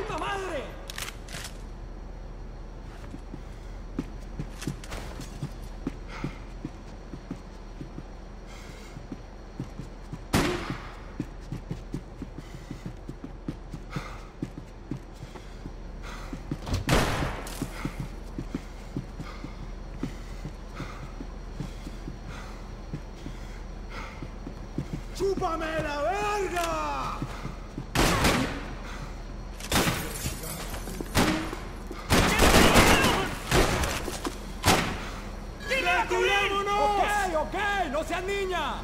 puta madre! ¡Chúpame la verga! ¡Reculémonos! Ok, no seas niña.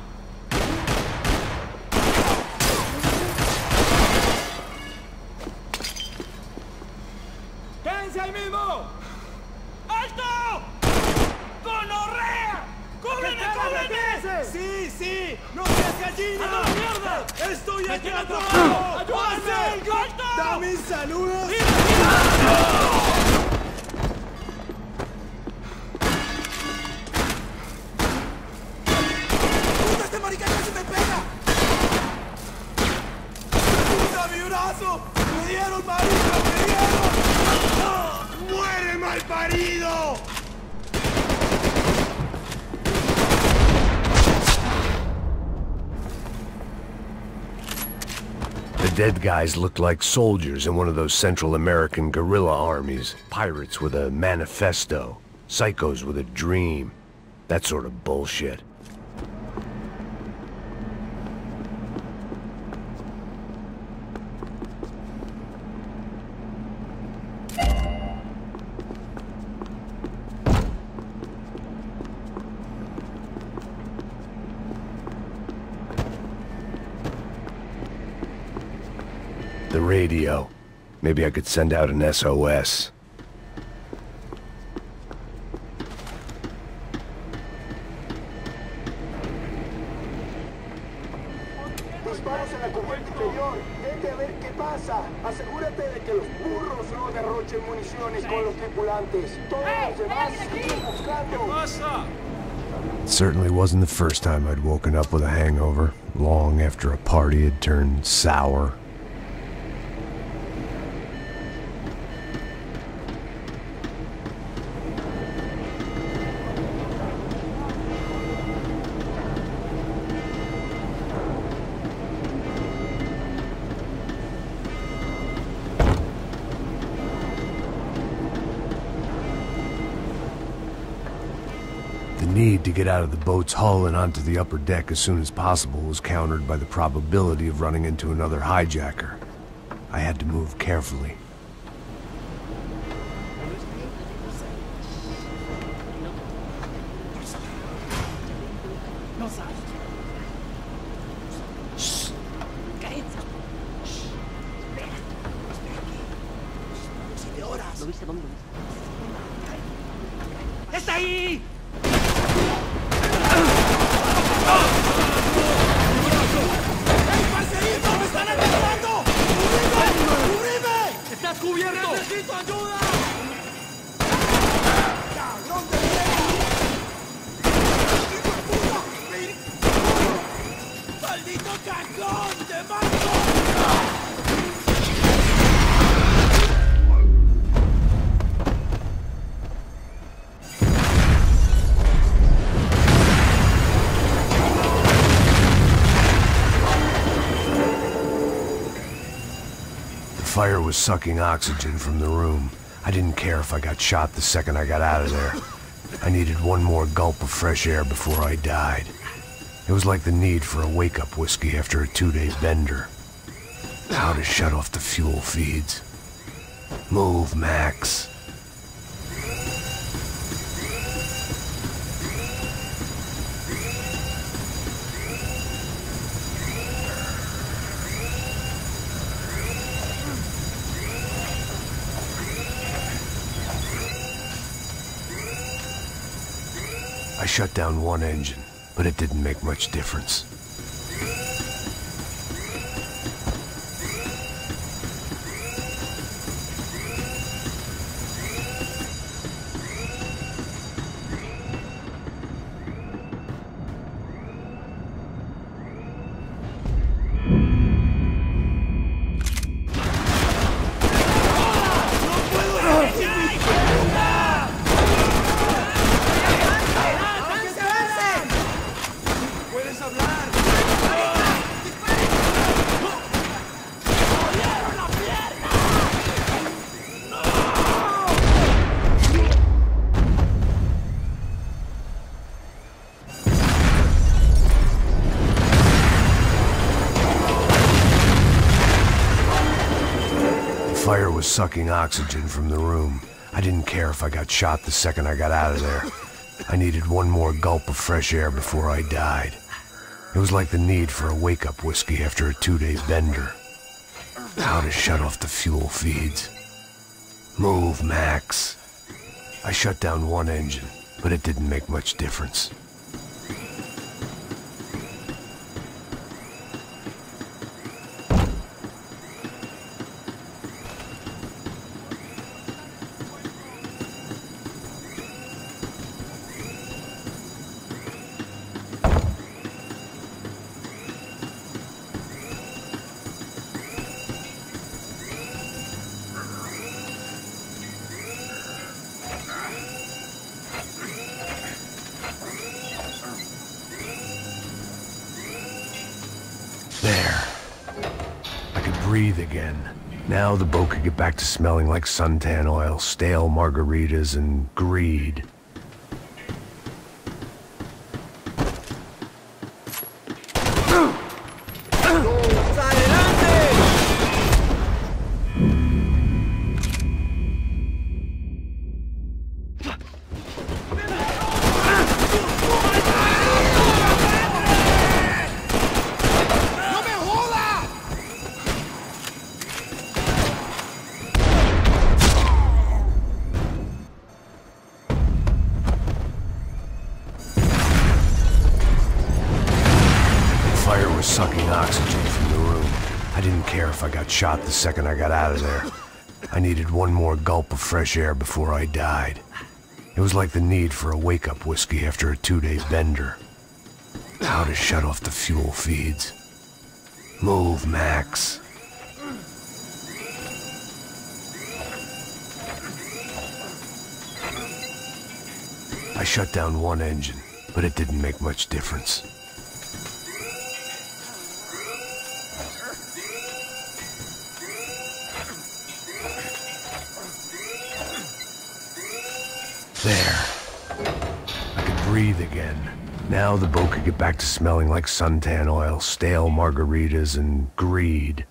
¡Quédense ahí mismo! ¡Alto! ¡Gonorrea! ¡Cúbreme, cúbreme! ¡Sí, sí! ¡No seas gallina! ¡A la mierda! ¡Estoy aquí atrapado! ¡Ayúdame! ¡Alto! ¡Dame saludos! ¡Puta, este marica casi me pega! ¡Puta, mi brazo! ¡Me dieron, marica! ¡Me dieron! ¡No! ¡Muere, malparido! The dead guys looked like soldiers in one of those Central American guerrilla armies. Pirates with a manifesto. Psychos with a dream. That sort of bullshit. The radio. Maybe I could send out an SOS. Disparos en la cubierta interior. Vete a ver qué pasa. Asegúrate de que los burros no derrochen municiones con los tripulantes. Todos los demás siguen buscando. ¿Qué pasa? It certainly wasn't the first time I'd woken up with a hangover, long after a party had turned sour. The need to get out of the boat's hull and onto the upper deck as soon as possible was countered by the probability of running into another hijacker. I had to move carefully. ¡Está ahí! ¡Estás cubierto! ¡Necesito ayuda! ¡Cabrón de mierda! ¡Maldito cagón! ¡Te mato! The fire was sucking oxygen from the room. I didn't care if I got shot the second I got out of there. I needed one more gulp of fresh air before I died. It was like the need for a wake-up whiskey after a 2-day bender. How to shut off the fuel feeds. Move, Max. I shut down one engine, but it didn't make much difference. was sucking oxygen from the room. I didn't care if I got shot the second I got out of there. I needed one more gulp of fresh air before I died. It was like the need for a wake-up whiskey after a 2-day bender. How to shut off the fuel feeds. Move, Max. I shut down one engine, but it didn't make much difference. There. I could breathe again. Now the boat could get back to smelling like suntan oil, stale margaritas, and greed. Sucking oxygen from the room. I didn't care if I got shot the second I got out of there. I needed one more gulp of fresh air before I died. It was like the need for a wake-up whiskey after a 2-day bender. How to shut off the fuel feeds. Move, Max. I shut down one engine, but it didn't make much difference. There. I could breathe again. Now the boat could get back to smelling like suntan oil, stale margaritas, and greed.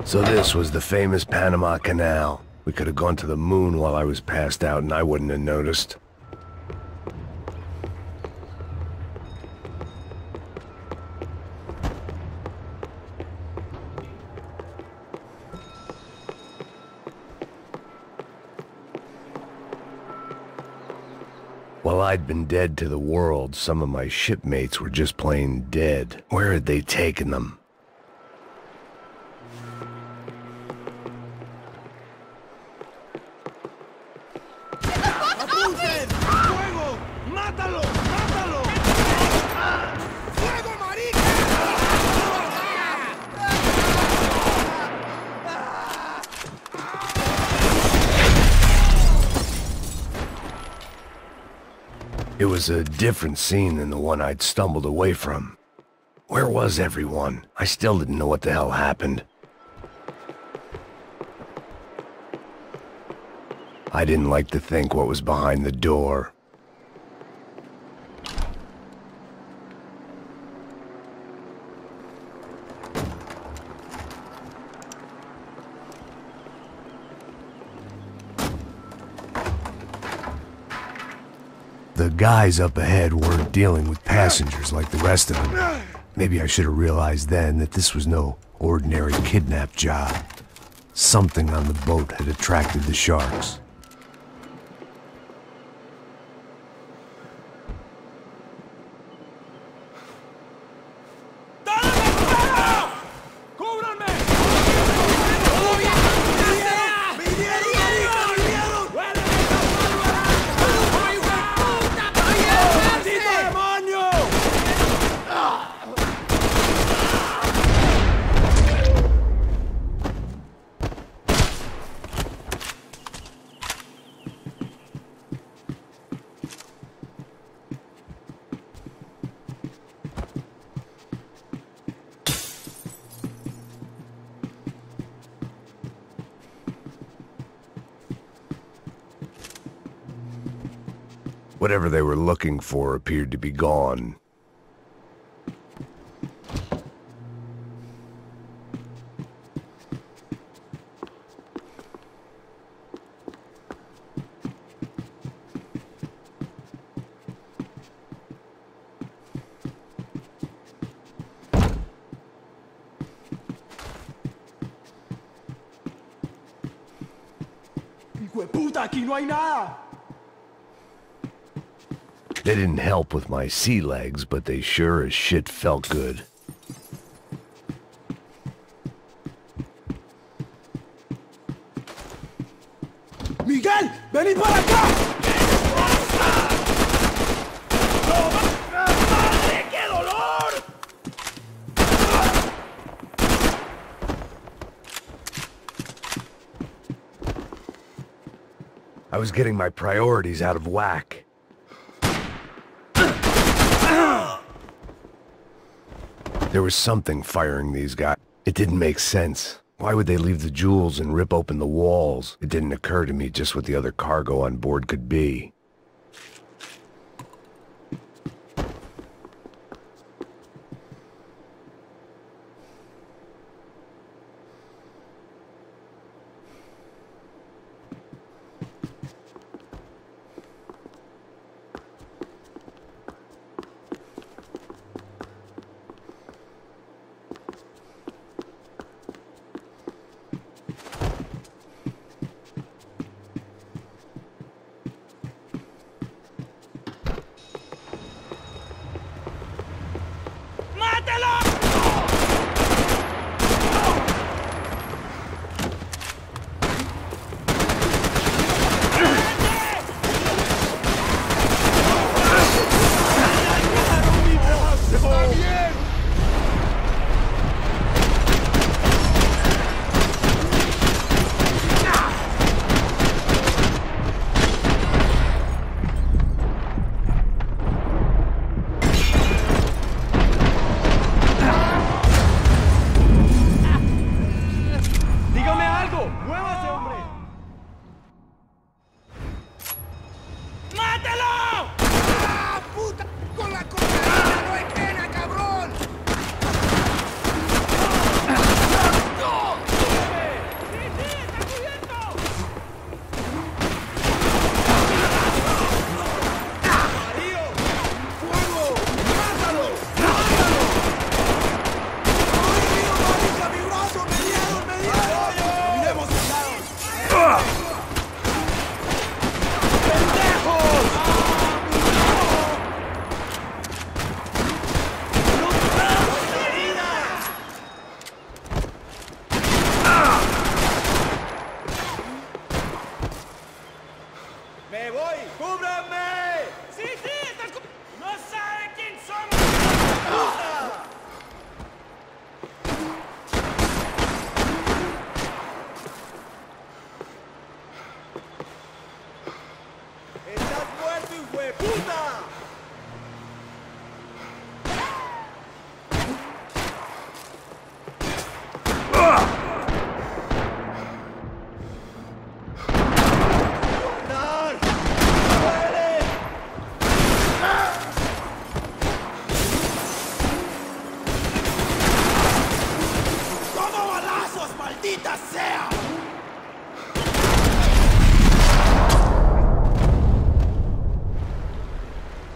So this was the famous Panama Canal. We could have gone to the moon while I was passed out and I wouldn't have noticed. While I'd been dead to the world, some of my shipmates were just plain dead. Where had they taken them? It was a different scene than the one I'd stumbled away from. Where was everyone? I still didn't know what the hell happened. I didn't like to think what was behind the door. The guys up ahead weren't dealing with passengers like the rest of them. Maybe I should have realized then that this was no ordinary kidnap job. Something on the boat had attracted the sharks. Whatever they were looking for appeared to be gone. ¡Hijueputa, aquí no hay nada! They didn't help with my sea legs, but they sure as shit felt good. ¡Miguel! ¡Vení para acá! ¡Madre, qué dolor! I was getting my priorities out of whack. There was something firing these guys. It didn't make sense. Why would they leave the jewels and rip open the walls? It didn't occur to me just what the other cargo on board could be.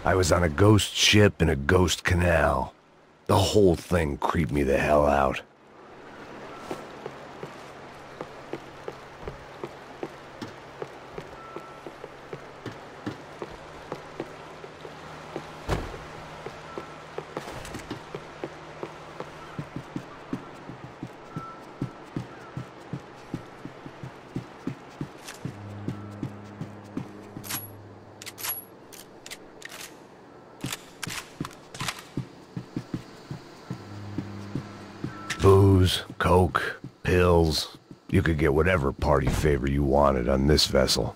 I was on a ghost ship in a ghost canal. The whole thing creeped me the hell out. Booze, coke, pills. You could get whatever party favor you wanted on this vessel.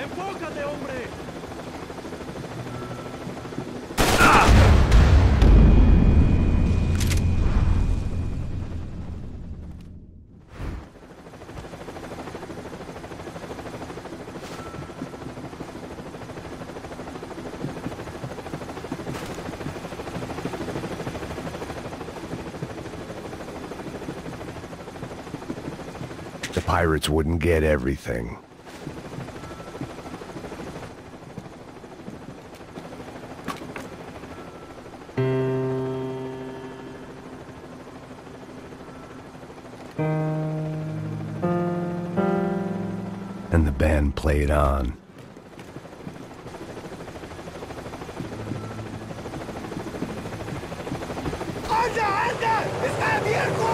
¡Enfócate, hombre! The pirates wouldn't get everything. And the band played on. ¡Anda, anda! ¡Está abierto!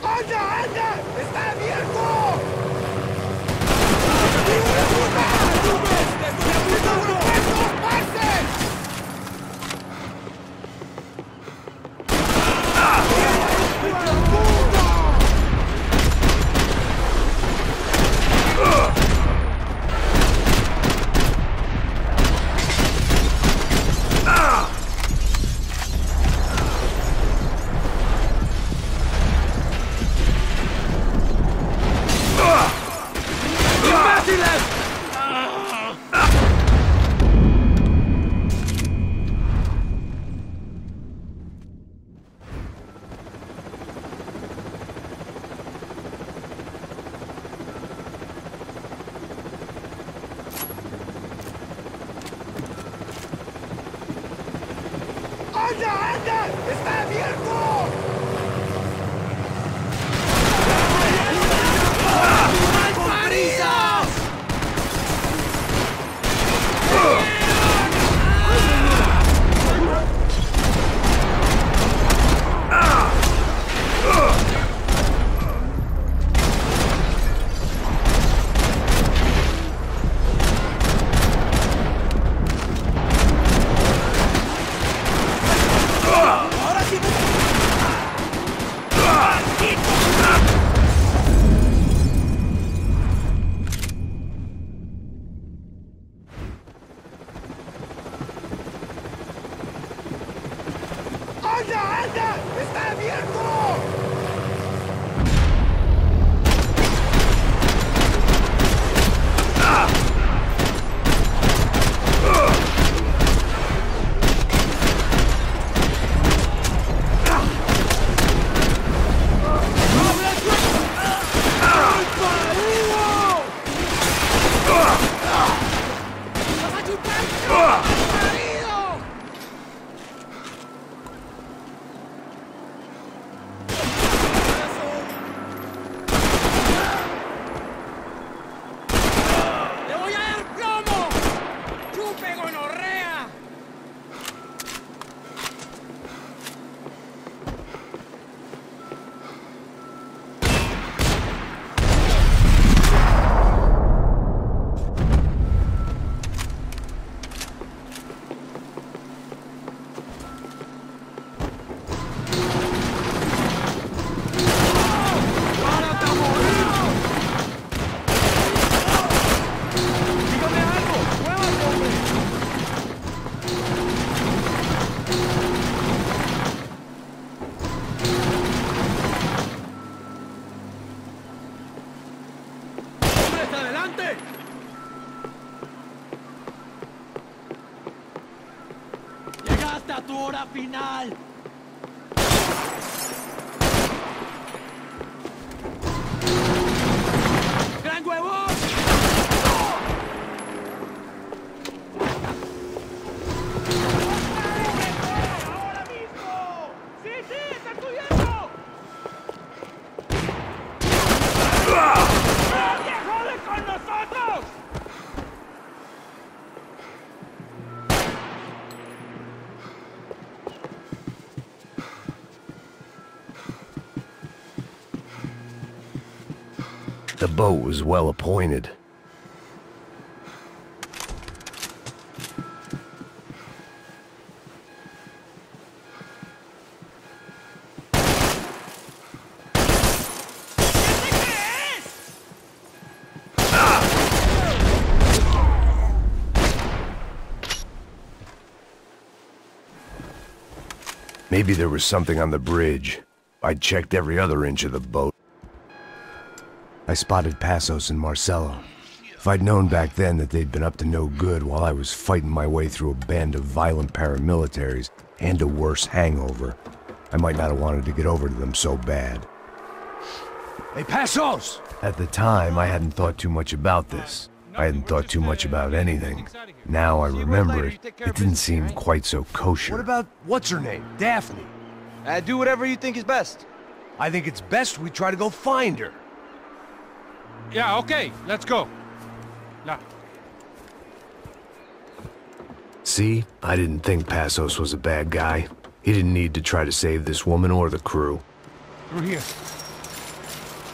¡Anda, anda! ¡Está abierto! ¡Hijo de puta! ¡Te estoy apuntando! ¡Estos parces! ¡Hijo de puta! ¡Adelante! ¡Llegaste a tu hora final! ¡Gran huevón! ¡Ahora mismo! ¡Sí, sí! ¡Está cubierto! ¡Nadie jode con nosotros! The boat was well appointed. Maybe there was something on the bridge. I'd checked every other inch of the boat. I spotted Passos and Marcelo. If I'd known back then that they'd been up to no good while I was fighting my way through a band of violent paramilitaries and a worse hangover, I might not have wanted to get over to them so bad. Hey, Passos! At the time, I hadn't thought too much about this. I hadn't thought too much about anything. Now I remember it, it didn't seem quite so kosher. What about, what's her name? Daphne? Do whatever you think is best. I think it's best we try to go find her. Yeah, okay, let's go. Now. See? I didn't think Passos was a bad guy. He didn't need to try to save this woman or the crew. Through here.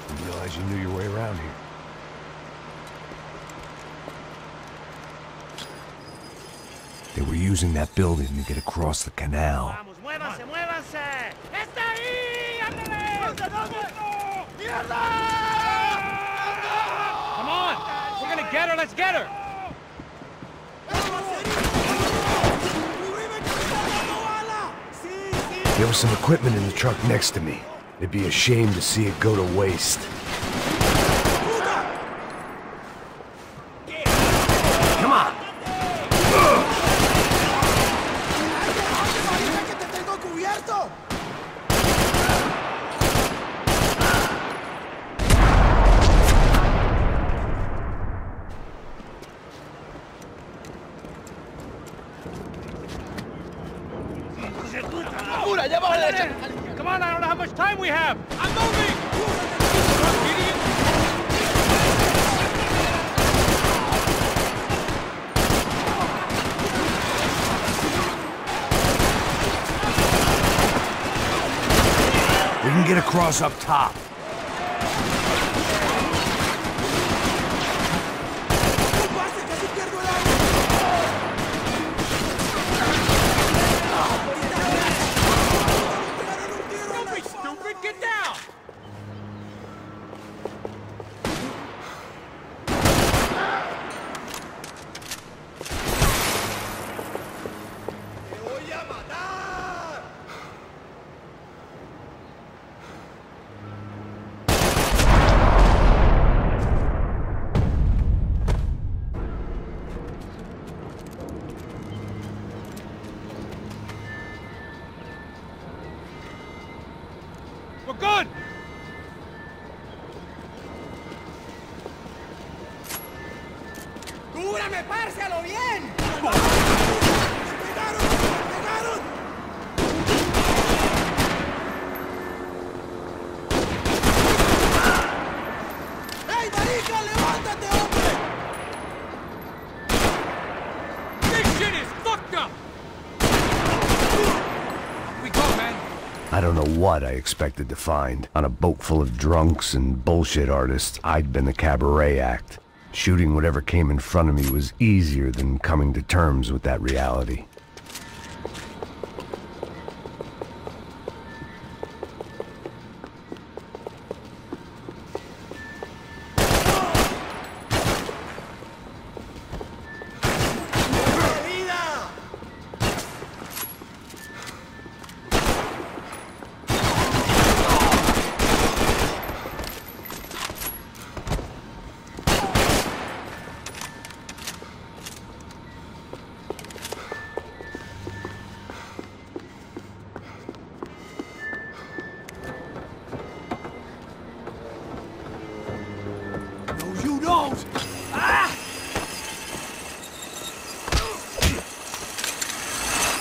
Didn't realize you knew your way around here. They were using that building to get across the canal. Vamos, muévanse, muévanse. ¡Está ahí! ¡Ándale! ¿Dónde? ¡Mierda! Come on! We're gonna get her, let's get her! There was some equipment in the truck next to me. It'd be a shame to see it go to waste. Come on! Come on, I don't know how much time we have! I'm moving! We can get across up top. Get down! We're good! ¡Cúbrame, parce, a lo bien! ¡Pegaron! ¡Pegaron! ¡Ey, marica, levántate, hombre! This shit is fucked up! We go, man! I don't know what I expected to find. On a boat full of drunks and bullshit artists, I'd been the cabaret act. Shooting whatever came in front of me was easier than coming to terms with that reality. left.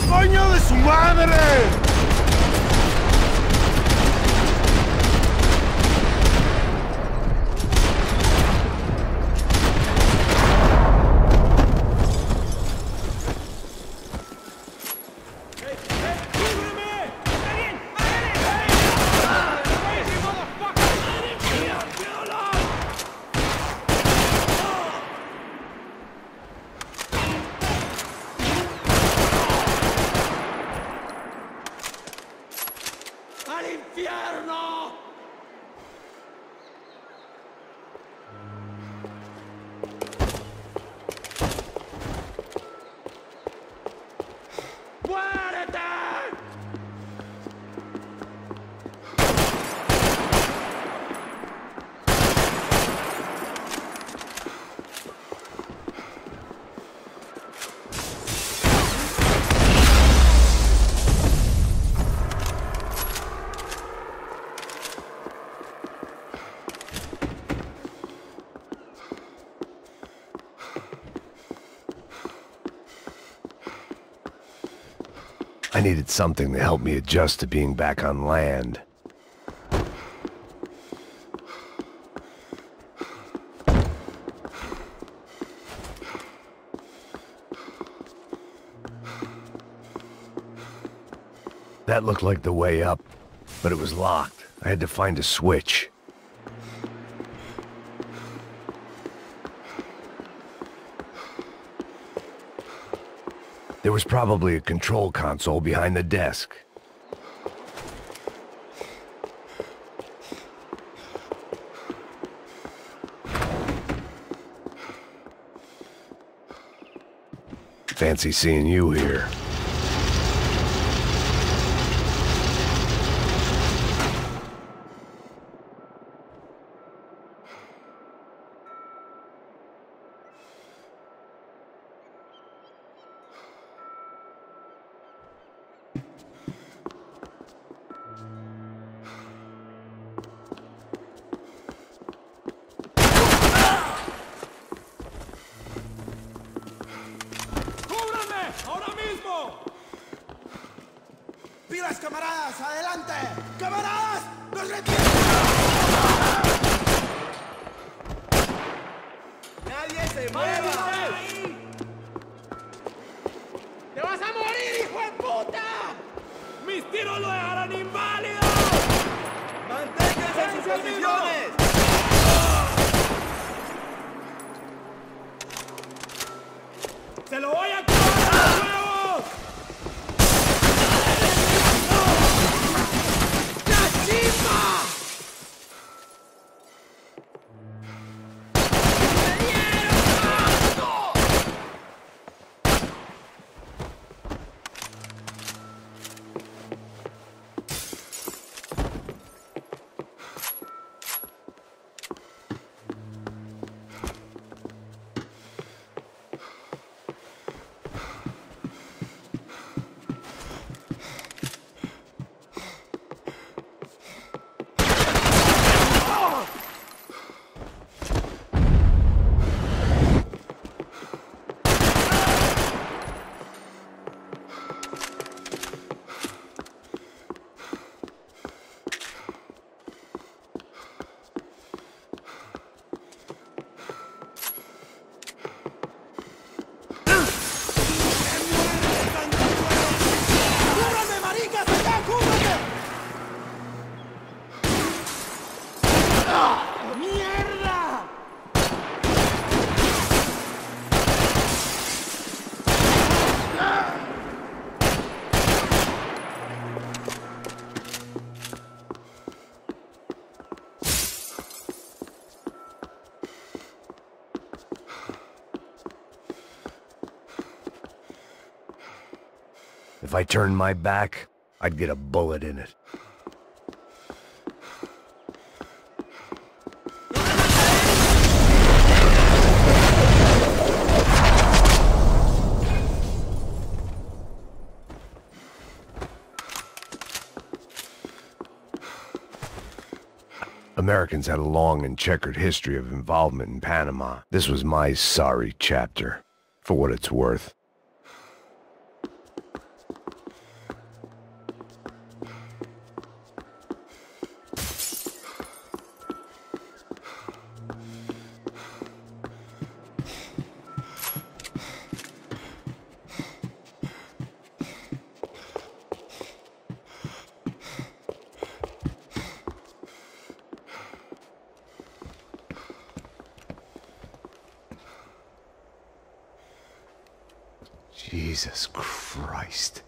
¡Coño de su madre! ¡Al infierno! ¡Muérete! I needed something to help me adjust to being back on land. That looked like the way up, but it was locked. I had to find a switch. There was probably a control console behind the desk. Fancy seeing you here. ¡Ahora mismo! ¡Pilas, camaradas! ¡Adelante! ¡Camaradas! ¡Nos retiramos! ¡Nadie se mueva! ¡Te vas a morir, hijo de puta! ¡Mis tiros lo dejarán inválido! ¡Manténganse en sus posiciones! ¡Se lo voy a cobrar a huevos! ¡La chispa! If I turned my back, I'd get a bullet in it. Americans had a long and checkered history of involvement in Panama. This was my sorry chapter, for what it's worth. Jesus Christ.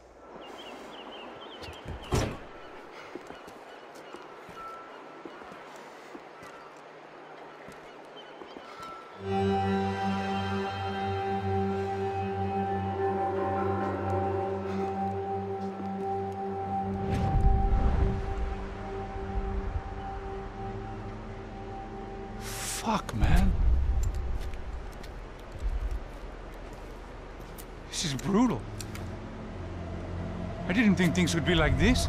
Fuck, man. This is brutal. I didn't think things would be like this.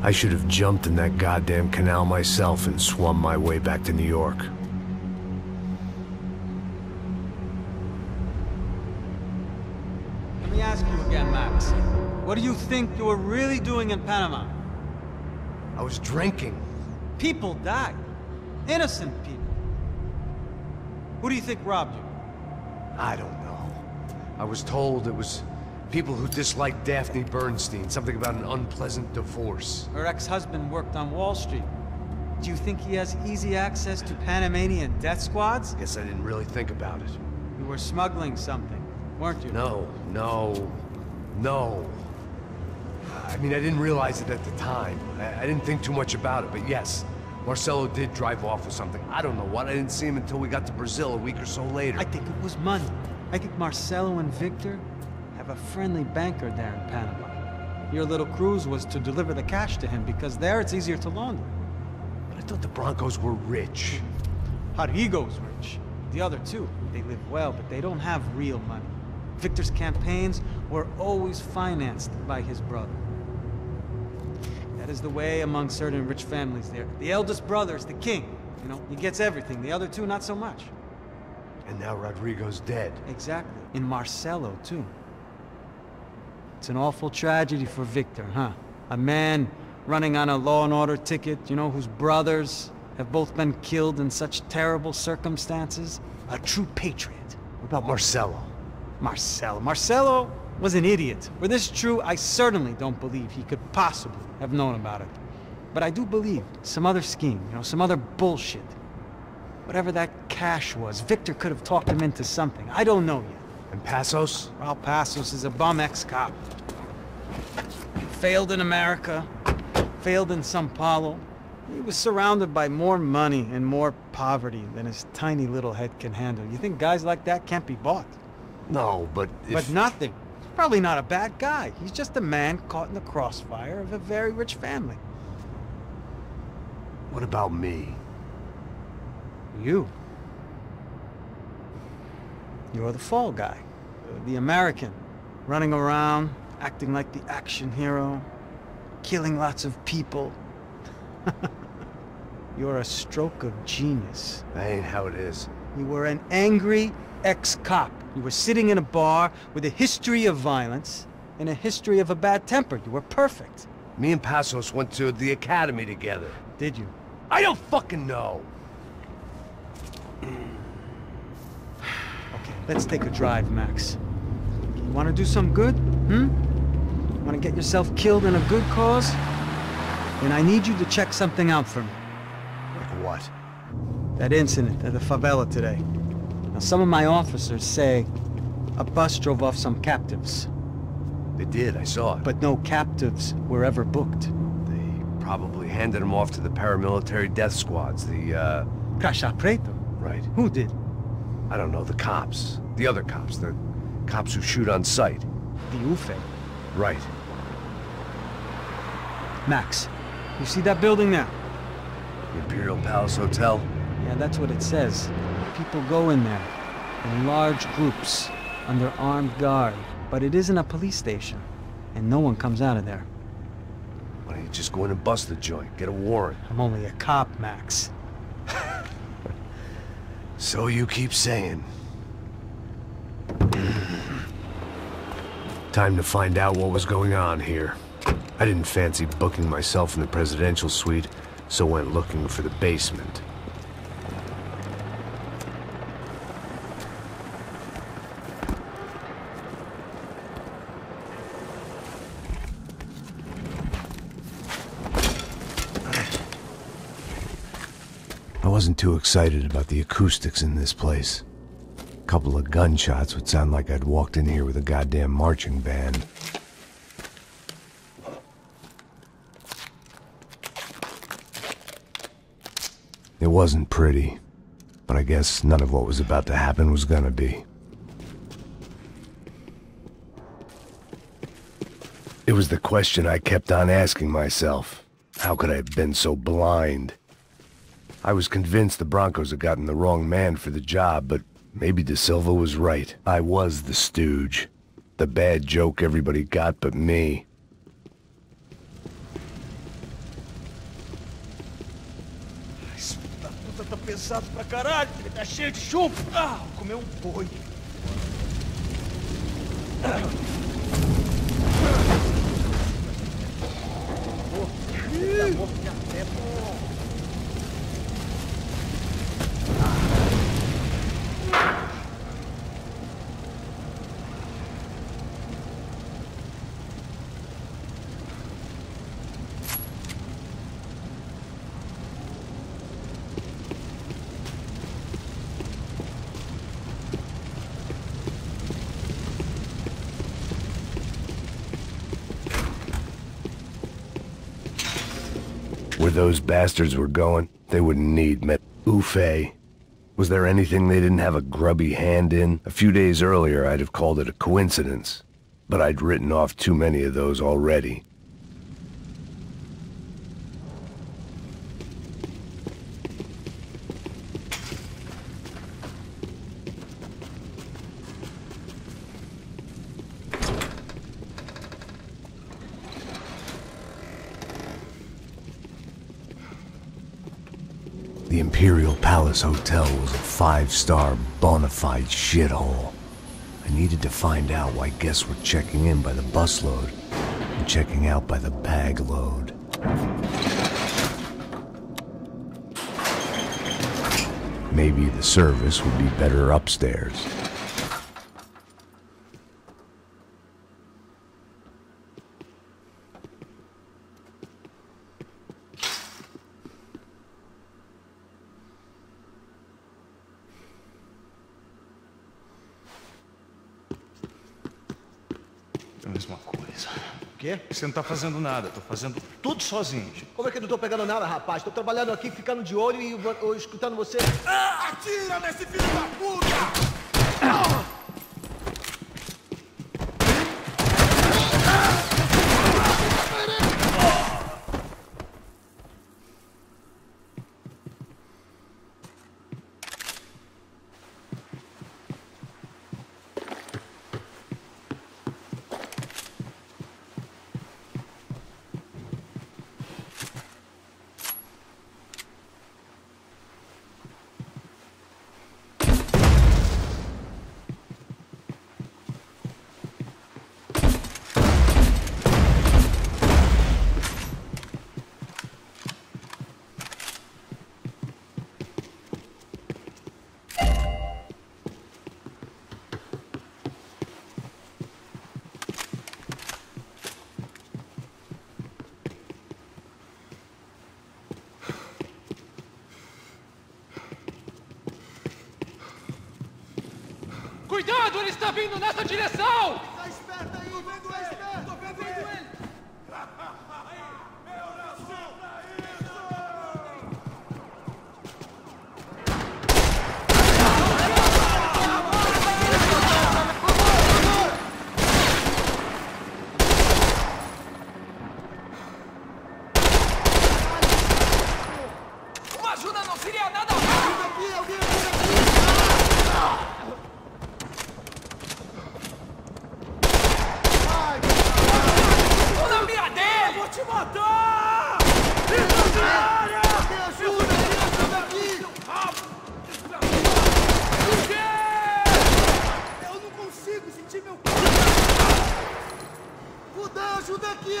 I should have jumped in that goddamn canal myself and swum my way back to New York. Let me ask you again, Max. What do you think you were really doing in Panama? I was drinking. People died. Innocent people. Who do you think robbed you? I don't know. I was told it was people who disliked Daphne Bernstein, something about an unpleasant divorce. Her ex-husband worked on Wall Street. Do you think he has easy access to Panamanian death squads? Guess I didn't really think about it. You were smuggling something, weren't you? No. I mean, I didn't realize it at the time. I didn't think too much about it, but yes, Marcelo did drive off with something. I don't know what. I didn't see him until we got to Brazil a week or so later. I think it was money. I think Marcelo and Victor have a friendly banker there in Panama. Your little cruise was to deliver the cash to him because there it's easier to launder. But I thought the Broncos were rich. Rodrigo's rich. The other two, they live well, but they don't have real money. Victor's campaigns were always financed by his brother. That is the way among certain rich families there. The eldest brother is the king. You know, he gets everything. The other two, not so much. And now Rodrigo's dead. Exactly. And Marcelo, too. It's an awful tragedy for Victor, huh? A man running on a law and order ticket, you know, whose brothers have both been killed in such terrible circumstances. A true patriot. What about Marcelo? Marcelo was an idiot. Were this true, I certainly don't believe he could possibly have known about it. But I do believe some other scheme, you know, some other bullshit. Whatever that cash was, Victor could have talked him into something. I don't know yet. And Passos? Raul Passos is a bum ex-cop. Failed in America, failed in Sao Paulo. He was surrounded by more money and more poverty than his tiny little head can handle. You think guys like that can't be bought? No, but But nothing. He's probably not a bad guy. He's just a man caught in the crossfire of a very rich family. What about me? You. You're the fall guy. The American. Running around, acting like the action hero. Killing lots of people. You're a stroke of genius. That ain't how it is. You were an angry ex-cop. You were sitting in a bar with a history of violence and a history of a bad temper. You were perfect. Me and Passos went to the academy together. Did you? I don't fucking know. Okay, let's take a drive, Max. You want to do some good? Want to get yourself killed in a good cause? Then I need you to check something out for me. Like what? That incident at the favela today. Now, some of my officers say a bus drove off some captives. They did, I saw it. But no captives were ever booked. They probably handed them off to the paramilitary death squads, the, Caixa Preto? Right. Who did? I don't know, the cops. The other cops, the cops who shoot on sight. The UFE. Right. Max, you see that building there? The Imperial Palace Hotel? Yeah, that's what it says. People go in there in large groups under armed guard. But it isn't a police station, and no one comes out of there. Why don't you just go in and bust the joint? Get a warrant. I'm only a cop, Max. So you keep saying. Time to find out what was going on here. I didn't fancy booking myself in the presidential suite, so went looking for the basement. I wasn't too excited about the acoustics in this place. A couple of gunshots would sound like I'd walked in here with a goddamn marching band. It wasn't pretty, but I guess none of what was about to happen was gonna be. It was the question I kept on asking myself. How could I have been so blind? I was convinced the Broncos had gotten the wrong man for the job, but maybe De Silva was right. I was the stooge. The bad joke everybody got but me. Esse da puta tá pesado pra caralho, ele tá cheio de chumbo. Ah, vou comer boi. Where those bastards were going, they wouldn't need me. Oofe. Was there anything they didn't have a grubby hand in? A few days earlier, I'd have called it a coincidence. But I'd written off too many of those already. The Imperial Palace Hotel was a five-star, bona fide shithole. I needed to find out why guests were checking in by the busload and checking out by the bag load. Maybe the service would be better upstairs. É a mesma coisa. O quê? Você não tá fazendo nada, tô fazendo tudo sozinho. Como é que eu não tô pegando nada, rapaz? Tô trabalhando aqui, ficando de olho e escutando você. Ah, atira nesse filho da puta! Cuidado, ele está vindo nessa direção! Tá esperto aí, tô vendo ele! Tô vendo ele! Meu Deus, pra isso! Uma ajuda não seria nada mal!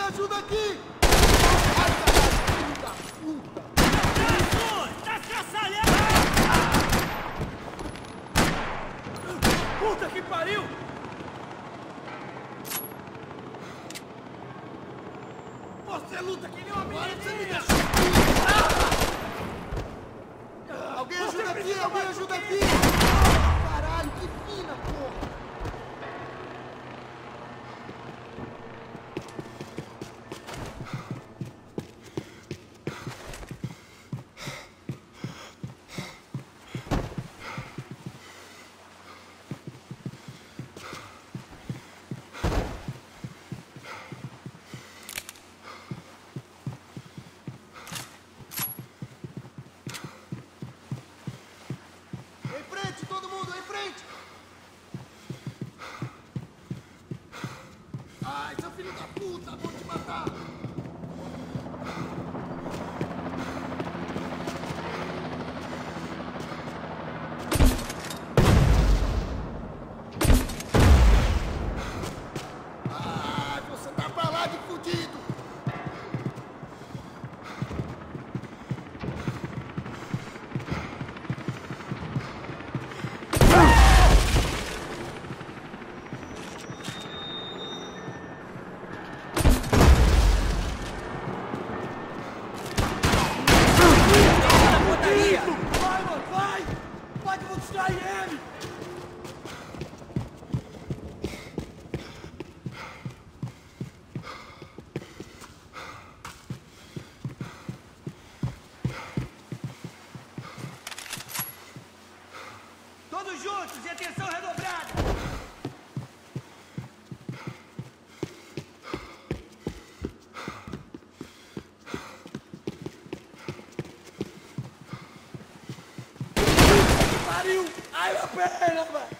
ajuda aqui! Tá caçalhando! Puta que pariu! Você luta que nem uma menininha! Alguém ajuda aqui! Alguém ajuda aqui! Caralho, que fina, porra! Todo mundo, em frente! Ai, seu filho da puta, vou te matar! Ah, você tá pra lá de fudido! Vai que eu vou distrair ele! Todos juntos e atenção redobrada! Pariu! Ai, minha perna, velho!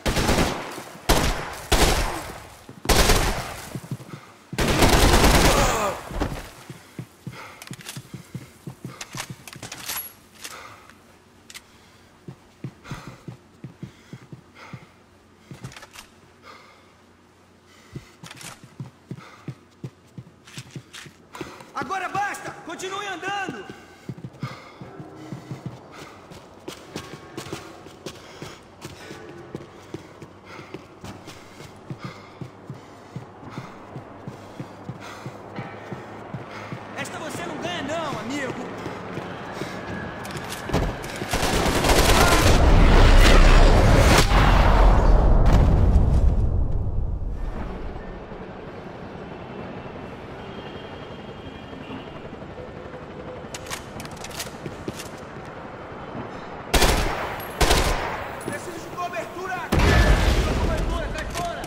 Agora basta! Continue andando! Esta você não ganha não, amigo! Preciso de cobertura aqui! Cobertura, cai fora!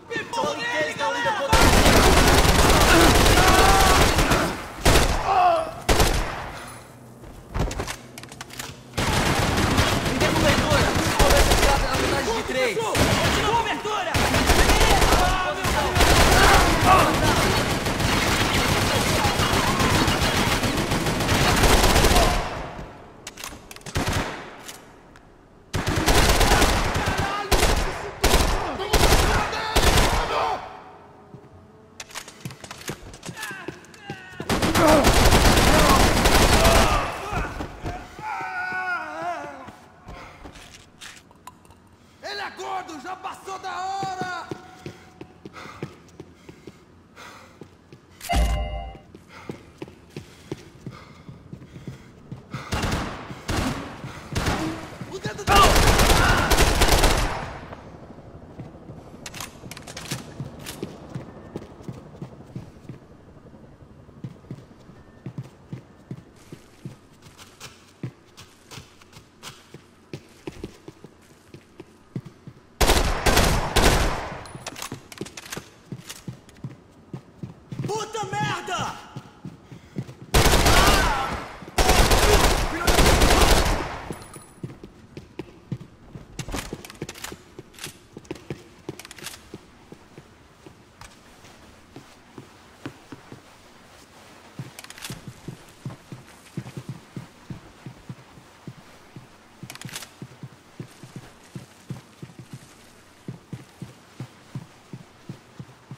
Me pula nele, galera!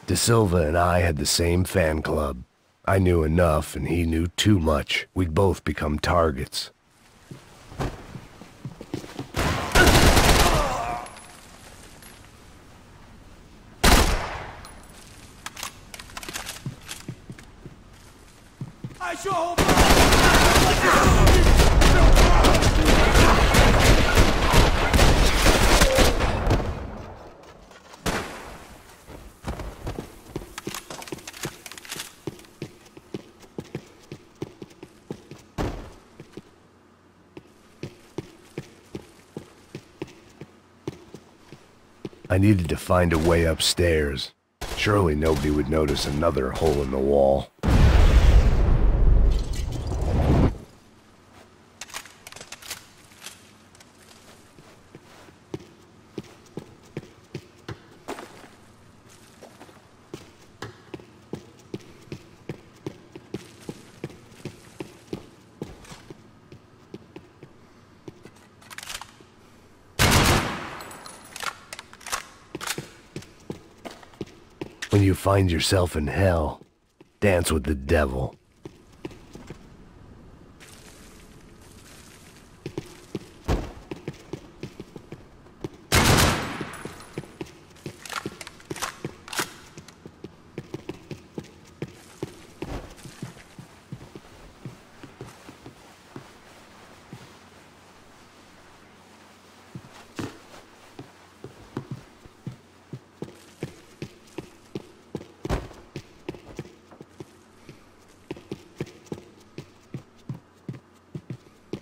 De Silva and I had the same fan club. I knew enough and he knew too much. We'd both become targets. I needed to find a way upstairs. Surely nobody would notice another hole in the wall. When you find yourself in hell, dance with the devil.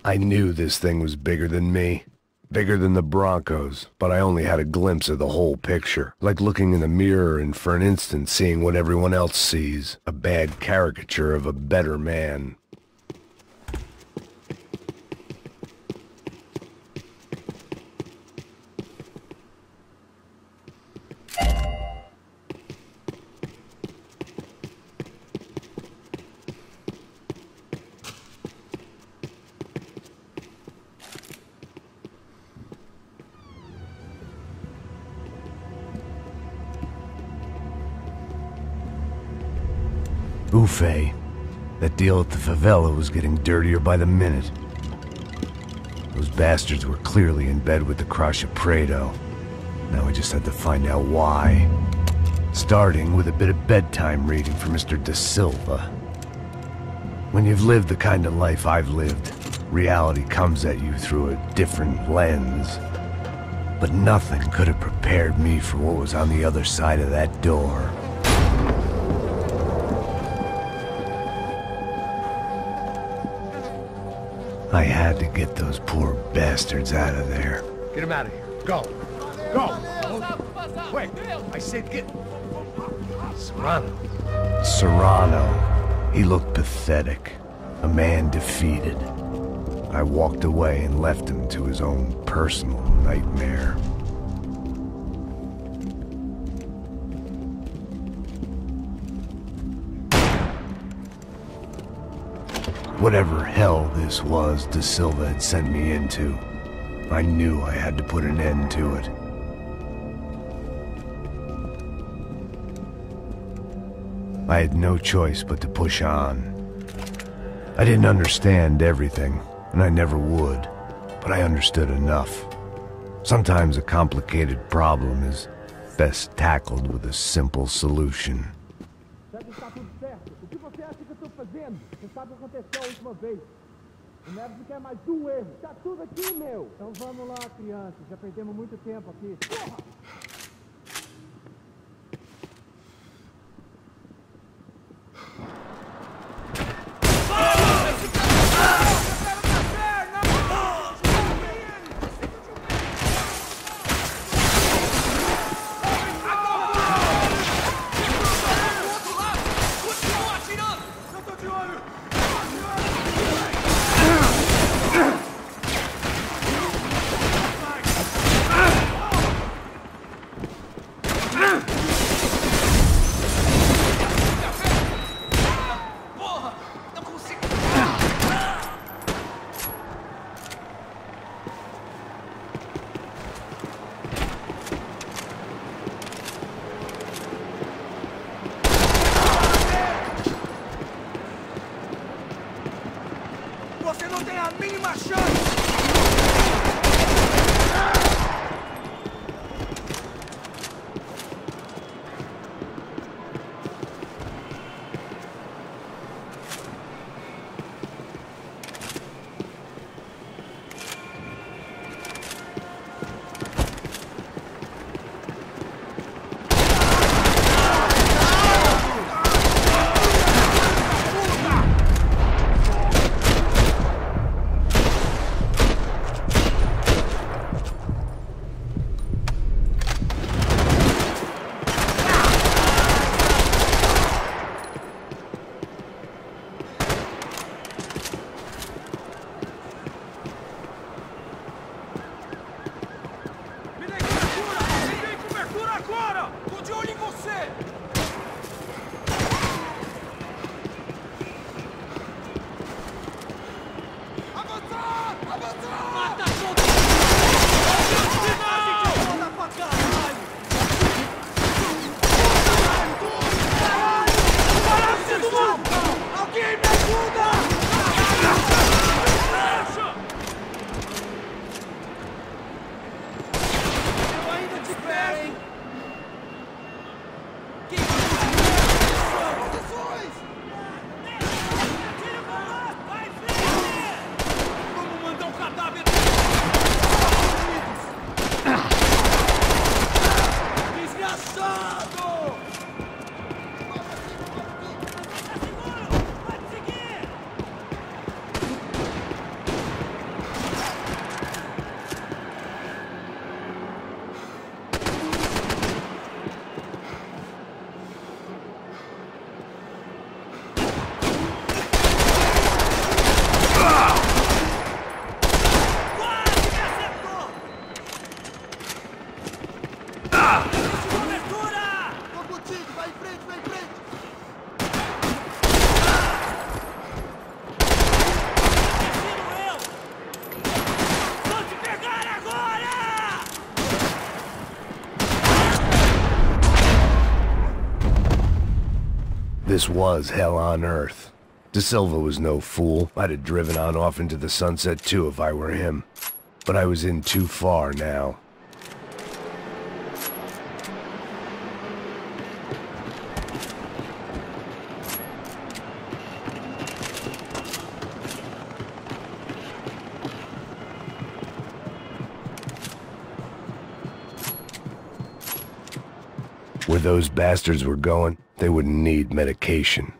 I knew this thing was bigger than me, bigger than the Broncos, but I only had a glimpse of the whole picture, like looking in the mirror and for an instant seeing what everyone else sees, a bad caricature of a better man. Buffet. That deal at the favela was getting dirtier by the minute. Those bastards were clearly in bed with the Crusher Prado. Now I just had to find out why. Starting with a bit of bedtime reading for Mr. De Silva. When you've lived the kind of life I've lived, reality comes at you through a different lens. But nothing could have prepared me for what was on the other side of that door. I had to get those poor bastards out of there. Get him out of here. Go. Go. Wait, I said get... Serrano. Serrano. He looked pathetic. A man defeated. I walked away and left him to his own personal nightmare. Whatever hell this was De Silva had sent me into, I knew I had to put an end to it. I had no choice but to push on. I didn't understand everything, and I never would, but I understood enough. Sometimes a complicated problem is best tackled with a simple solution. Sabe o que aconteceu a última vez? O Neves não quer mais um erro. Tá tudo aqui, meu. Então vamos lá, crianças. Já perdemos muito tempo aqui. Porra! tem a mínima chance! This was hell on earth. De Silva was no fool. I'd have driven on off into the sunset too if I were him. But I was in too far now. Where those bastards were going, they wouldn't need medication.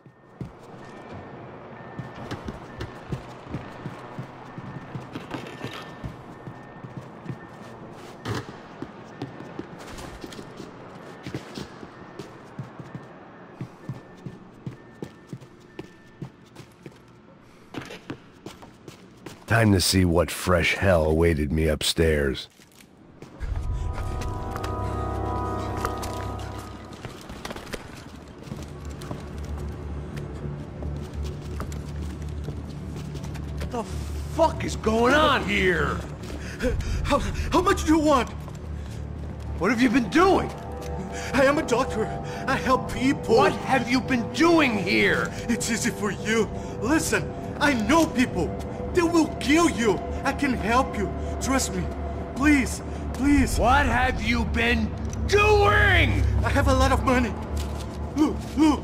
Time to see what fresh hell awaited me upstairs. What the fuck is going on here? How much do you want? What have you been doing? I am a doctor. I help people. What have you been doing here? It's easy for you. Listen, I know people. They will kill you. I can help you. Trust me. Please, please. What have you been doing? I have a lot of money. Look, look.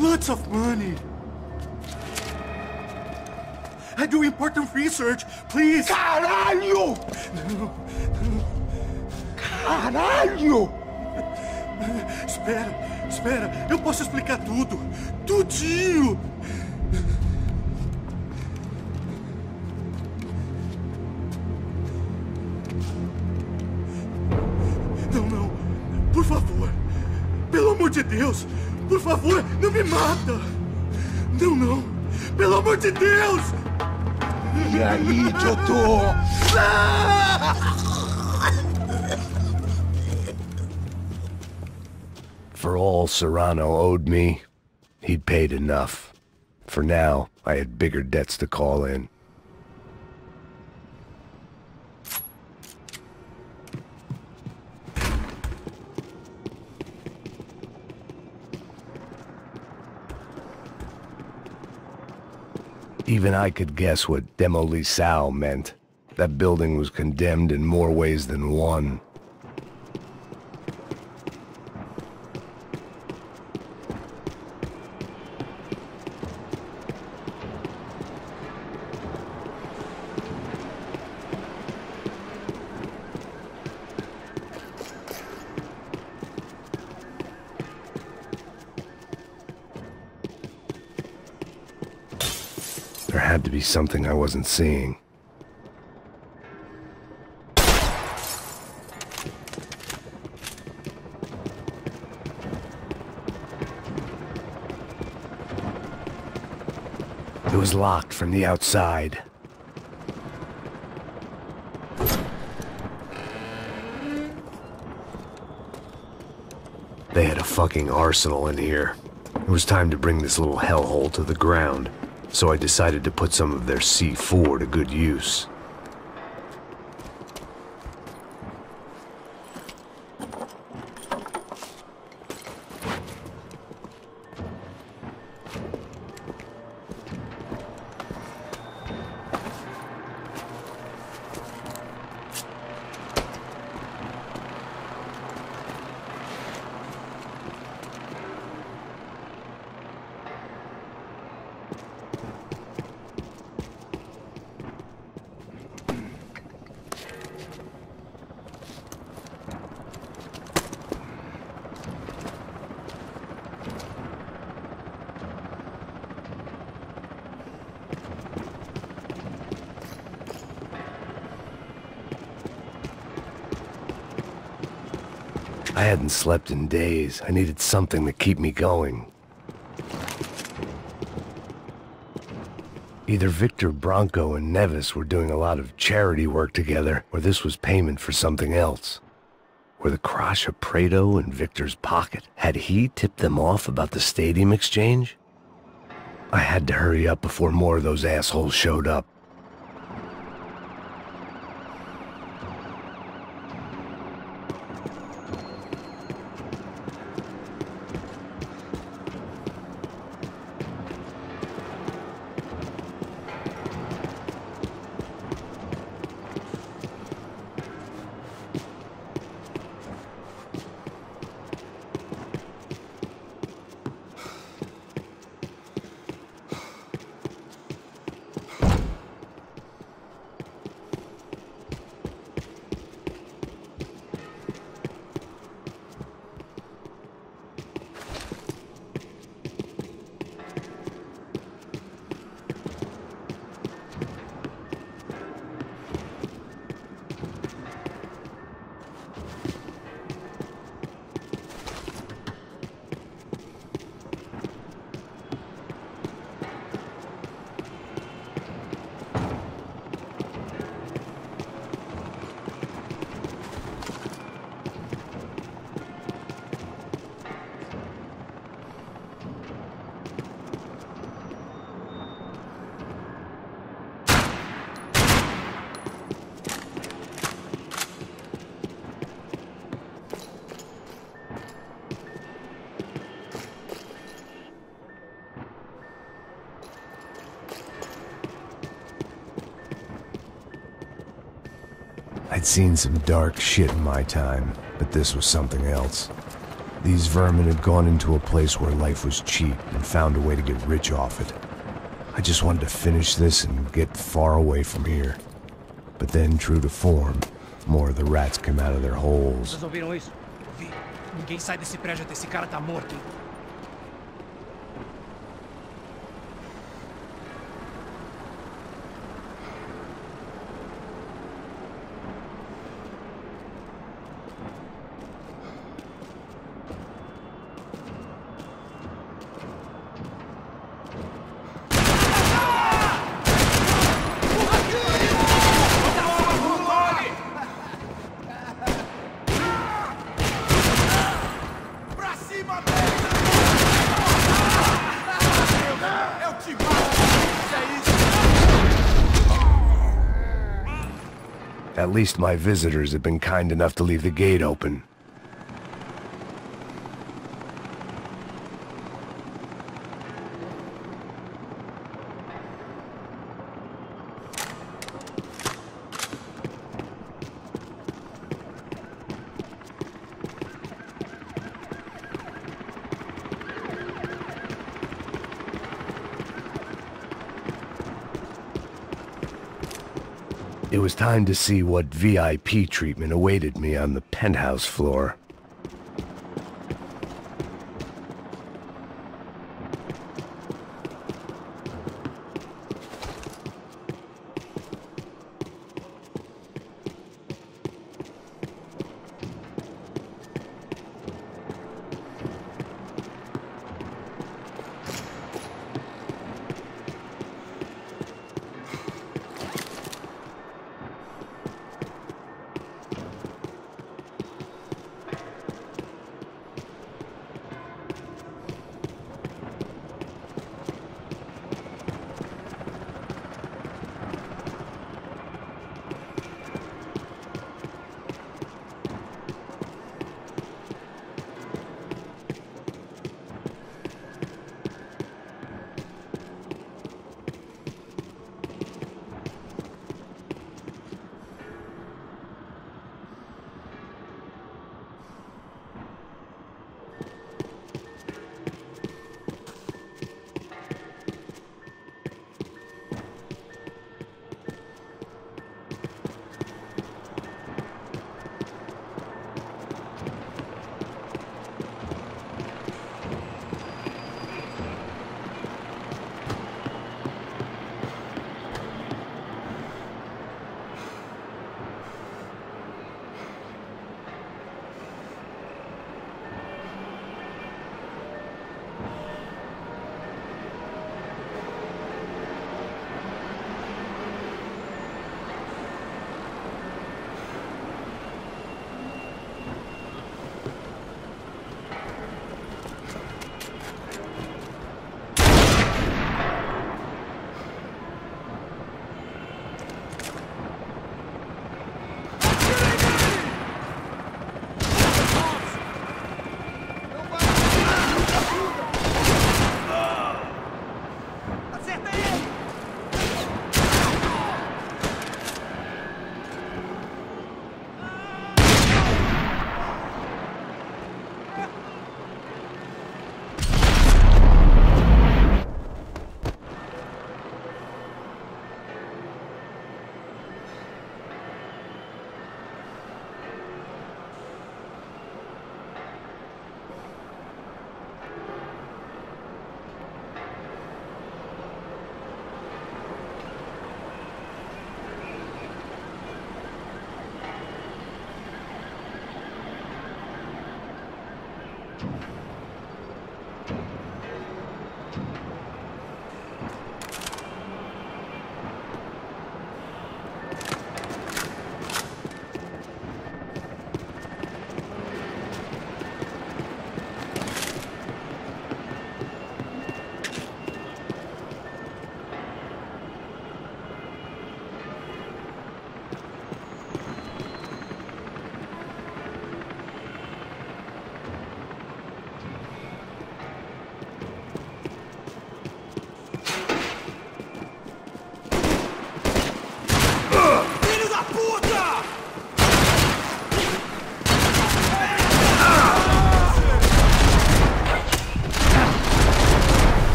Lots of money. I do important research. Please. Caralho! Caralho! Espera, espera. Eu posso explicar tudo. Tudinho. Não, não. Por favor. Pelo amor de Deus. Por favor, não me mata. Não, não. Pelo amor de Deus. E aí, doutor? For all Serrano owed me, he'd paid enough. For now, I had bigger debts to call in. Even I could guess what demolisal meant. That building was condemned in more ways than one. There had to be something I wasn't seeing. It was locked from the outside. They had a fucking arsenal in here. It was time to bring this little hellhole to the ground, so I decided to put some of their C4 to good use. I hadn't slept in days. I needed something to keep me going. Either Victor Branco and Nevis were doing a lot of charity work together, or this was payment for something else. Were the Crash of Prado in Victor's pocket? Had he tipped them off about the stadium exchange? I had to hurry up before more of those assholes showed up. I'd seen some dark shit in my time, but this was something else. These vermin had gone into a place where life was cheap and found a way to get rich off it. I just wanted to finish this and get far away from here. But then, true to form, more of the rats came out of their holes. Vocês ouviram isso? Vi. Ninguém sai desse prédio até esse cara tá morto. At least my visitors had been kind enough to leave the gate open. It was time to see what VIP treatment awaited me on the penthouse floor.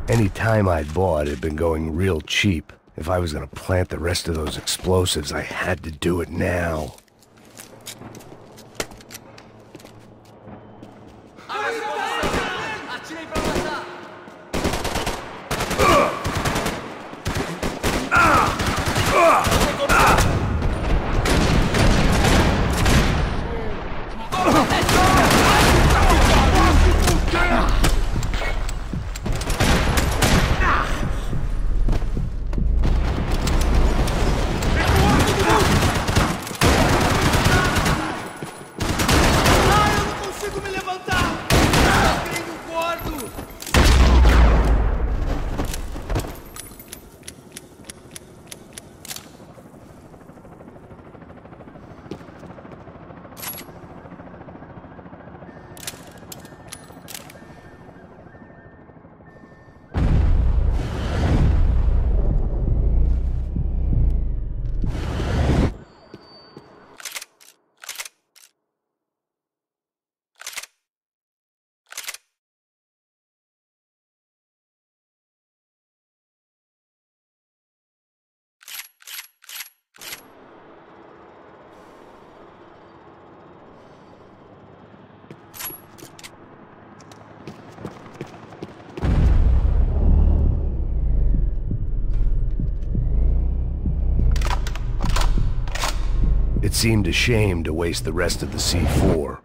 Any time I'd bought had been going real cheap. If I was gonna plant the rest of those explosives, I had to do it now. It seemed a shame to waste the rest of the C4.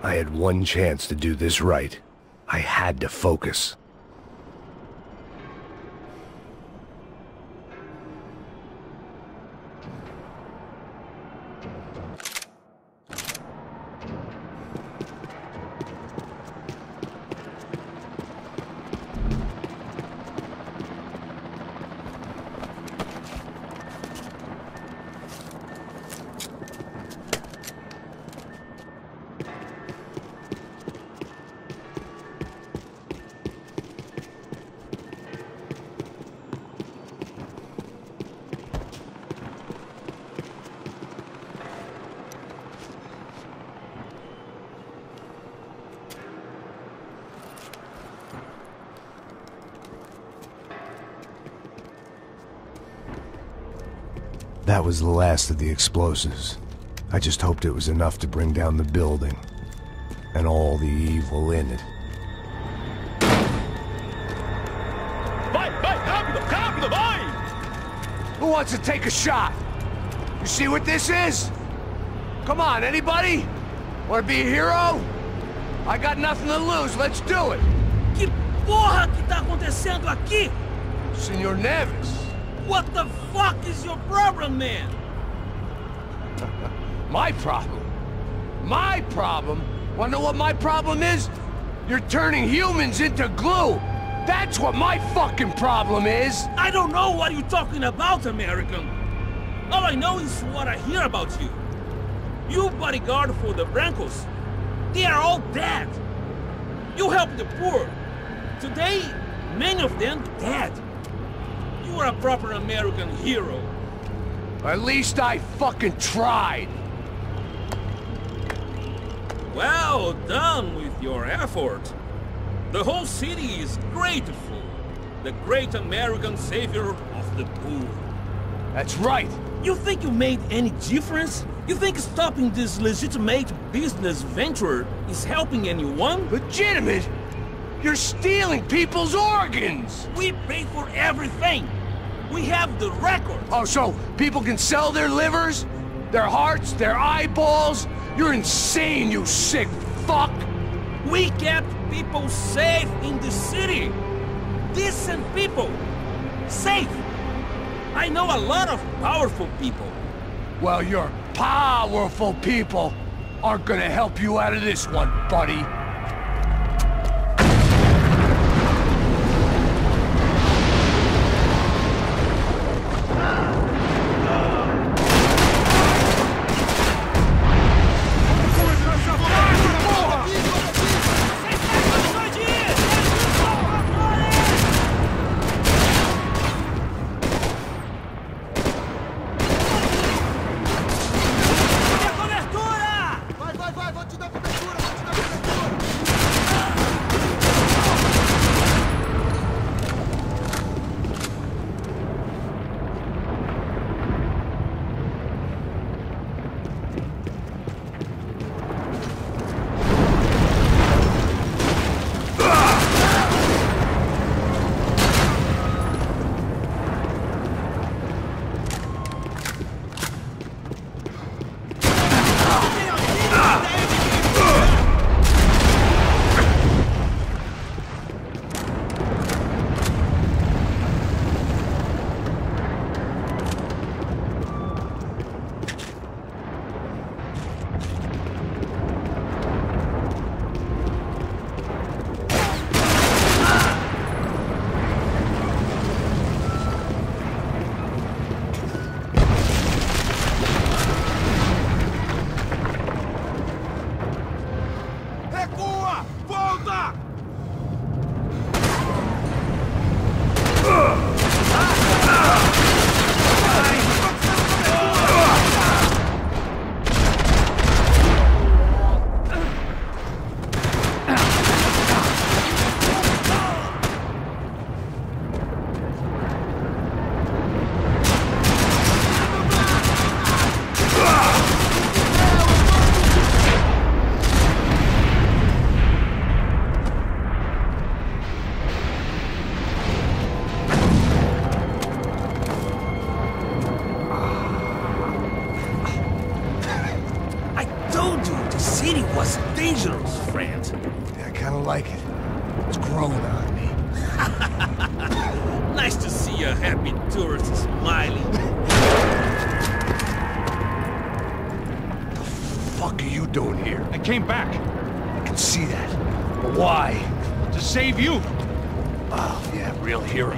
I had one chance to do this right. I had to focus. That was the last of the explosives. I just hoped it was enough to bring down the building and all the evil in it. Vai, rápido, rápido, vai! Who wants to take a shot? You see what this is? Come on, anybody? Want to be a hero? I got nothing to lose, let's do it! Que porra que tá acontecendo aqui? Senor Neves. What the fuck is your problem, man? My problem? My problem? Wanna know what my problem is? You're turning humans into glue! That's what my fucking problem is! I don't know what you're talking about, American. All I know is what I hear about you. You bodyguard for the Brancos. They are all dead. You help the poor. Today, many of them dead. You are a proper American hero. At least I fucking tried. Well done with your effort. The whole city is grateful. The great American savior of the poor. That's right. You think you made any difference? You think stopping this legitimate business venture is helping anyone? Legitimate? You're stealing people's organs! We pay for everything! We have the record! Oh, so people can sell their livers? Their hearts? Their eyeballs? You're insane, you sick fuck! We kept people safe in the city! Decent people! Safe! I know a lot of powerful people. Well, your powerful people aren't gonna help you out of this one, buddy. Vai, vou te dar cobertura, was dangerous, friend. Yeah, I kinda like it. It's growing on me. Nice to see a happy tourist smiling. What the fuck are you doing here? I came back I can see that. But why? to save you. Oh, yeah, real hero.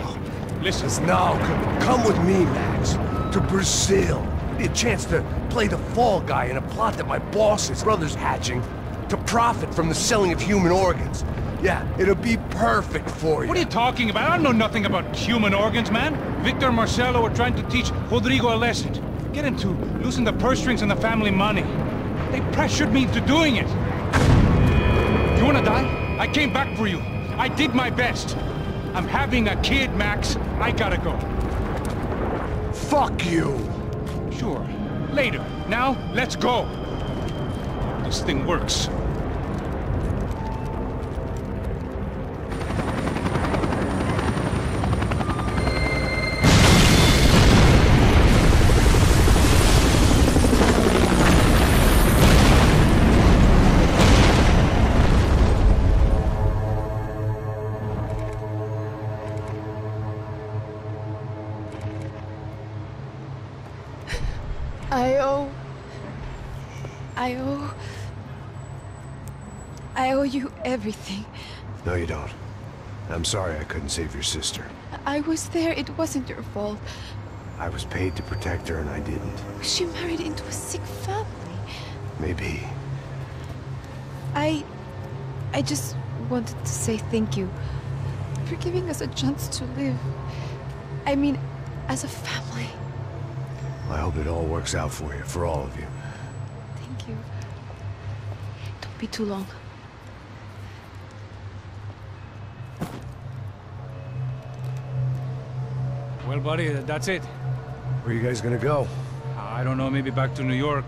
Listen, Now, come with me, Max. To Brazil. Be a chance to play the fall guy in a plot that my boss's brother's hatching to profit from the selling of human organs. Yeah, it'll be perfect for you. what are you talking about? I know nothing about human organs, man. Victor and Marcelo were trying to teach Rodrigo a lesson. Get him to loosen the purse strings and the family money. They pressured me into doing it. You wanna die? I came back for you. I did my best. I'm having a kid, Max. I gotta go. Fuck you! Sure. Later. Now, let's go. This thing works. I owe you everything. No, you don't. I'm sorry I couldn't save your sister. I was there. It wasn't your fault. I was paid to protect her and I didn't. She married into a sick family. Maybe. I just wanted to say thank you for giving us a chance to live. I mean, as a family. I hope it all works out for you, for all of you. Thank you. Don't be too long. Well, buddy, that's it. Where are you guys gonna go? I don't know, maybe back to New York,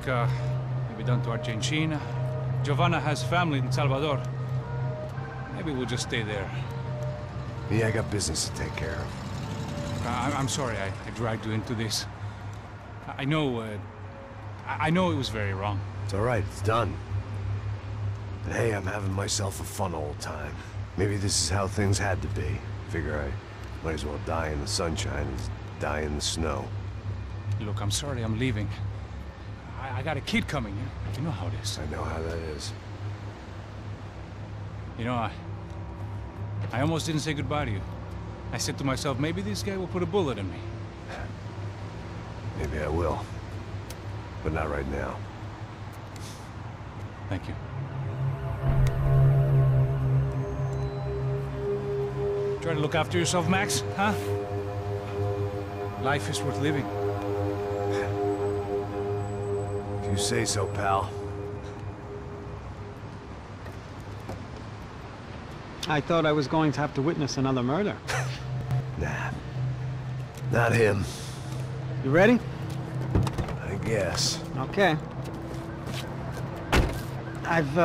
maybe down to Argentina. Giovanna has family in Salvador. Maybe we'll just stay there. Me, I got business to take care of. I'm sorry I dragged you into this. I know it was very wrong. It's all right, it's done. But hey, I'm having myself a fun old time. Maybe this is how things had to be. Figure I might as well die in the sunshine as die in the snow. Look, I'm sorry I'm leaving. I got a kid coming. You know how it is. I know how that is. You know, I almost didn't say goodbye to you. I said to myself, maybe this guy will put a bullet in me. Maybe I will. But not right now. Thank you. Try to look after yourself, Max, huh? Life is worth living. If you say so, pal. I thought I was going to have to witness another murder. Nah. Not him. You ready? I guess. Okay. I've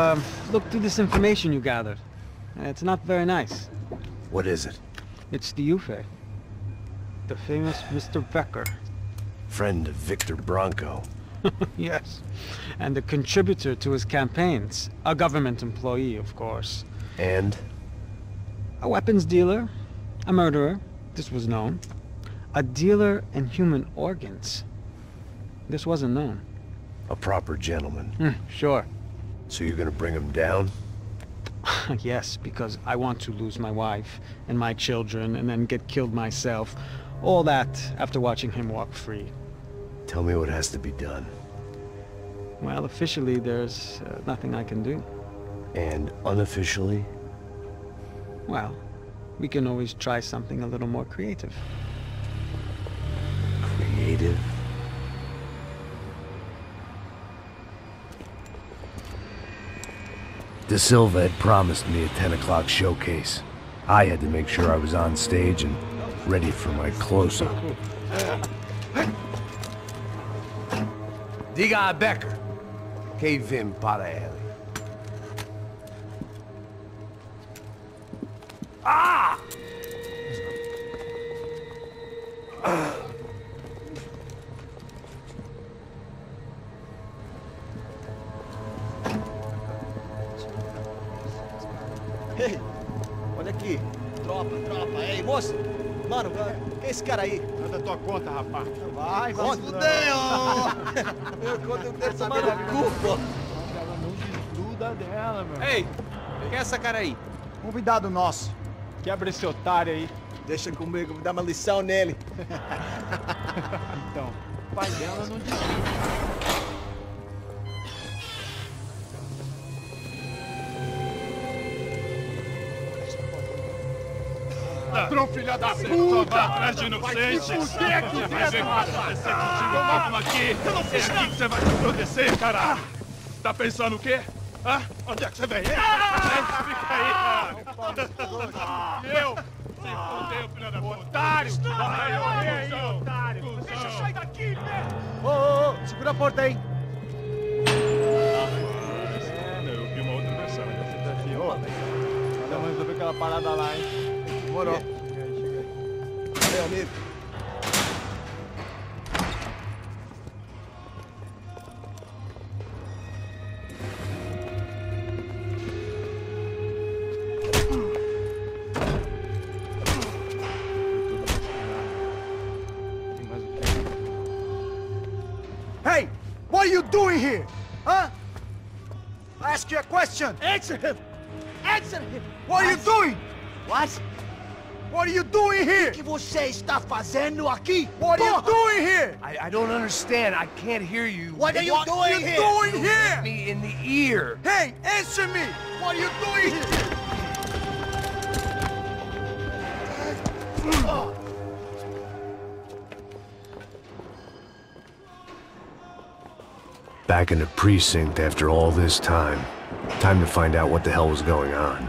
looked through this information you gathered. It's not very nice. What is it? It's the Ufe. The famous Mr. Becker. Friend of Victor Bronco. Yes. And a contributor to his campaigns. A government employee, of course. And? A weapons dealer. A murderer. This was known. A dealer in human organs. This wasn't known. A proper gentleman. Sure. So you're gonna bring him down? Yes, because I want to lose my wife and my children and then get killed myself. All that after watching him walk free. Tell me what has to be done. Well, officially there's nothing I can do. And unofficially? Well, we can always try something a little more creative. Creative? De Silva had promised me a 10 o'clock showcase. I had to make sure I was on stage and ready for my close-up. Diga a Becker. Que vim para ele. Ah! Ei, olha aqui. Tropa. Ei, moço. Mano, quem é esse cara aí? Manda tua conta, rapaz. Vai, fudeu! Meu conta deve tomar no cu, pô. Ela não desgruda dela, meu. Ei, quem é essa cara aí? Convidado nosso. Quebra esse otário aí. Deixa comigo, vou dar uma lição nele. Então, o pai dela não desgruda. Ladrão, filha da puta! Vai atrás de inocente! Vai ver o que vai acontecer contigo! Vamos aqui! Eu não fiz nada! É aqui que você vai se proteger, caralho! Tá pensando o quê? Hã? Onde é que você vem? Fica aí, cara! E eu? Se fodeu, filha da puta! Otário! Vai, ô, otário! Deixa eu sair daqui, velho! Ô, segura a porta aí! Eu vi uma outra versão. Vamos resolver aquela parada lá, hein? Demorou. Chega aí. Meu amigo. Hey! What are you doing here? Huh? I ask you a question. Answer him! Answer him! What are you doing? What? What are you doing here? O que você está fazendo aqui? What are you doing here? I don't understand. I can't hear you. What are you doing here? Doing here? Me in the ear. Hey, answer me! What are you doing here? Back in the precinct after all this time. Time to find out what the hell was going on.